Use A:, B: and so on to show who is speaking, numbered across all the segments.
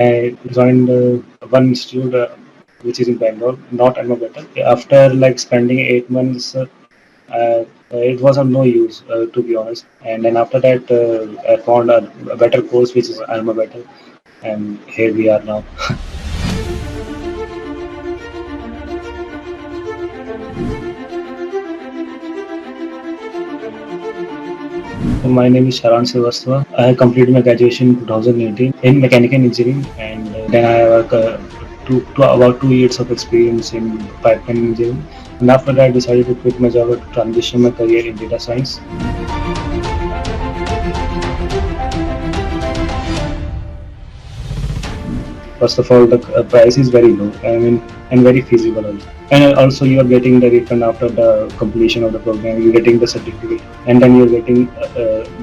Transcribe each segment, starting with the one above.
A: I joined one institute which is in Bangalore, not AlmaBetter. After like spending 8 months, it was of no use to be honest. And then after that, I found a better course which is AlmaBetter, and here we are now. My name is Saransh Srivastava. I have completed my graduation in 2018 in mechanical engineering, and then I have about 2 years of experience in pipeline engineering. And after that, I decided to quit my job and transition my career in data science. First of all, the price is very low. I mean, and very feasible also. And also, you are getting the refund after the completion of the program. You're getting the certificate, and then you're getting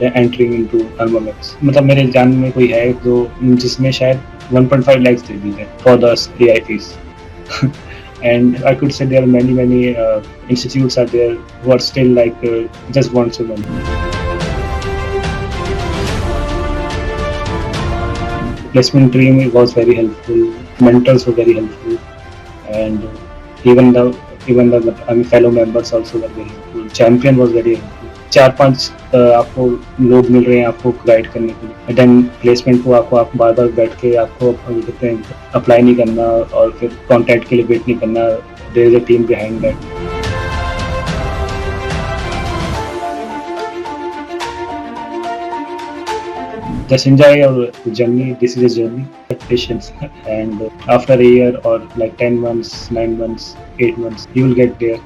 A: the entering into AlmaMax. मतलब मेरे जान में कोई है जो जिसमें शायद 1.5 lakhs दे दी है for the AI fees. And I could say there are many institutes out there who are still like just wants to money. Placement team was very helpful. Mentors were very helpful, and even the fellow members also were very helpful. Champion was very helpful. 4-5 आपको लोग मिल रहे हैं आपको guide करने के लिए. Then placement को आपको आप बार बार बैठ के आपको कहते हैं अप्लाई नहीं करना और फिर कॉन्टैक्ट के लिए वेट नहीं करना. There is a team behind that. Just enjoy your journey. This is a journey. Patience, and after a year or like 10 months, 9 months, 8 months, you will get there.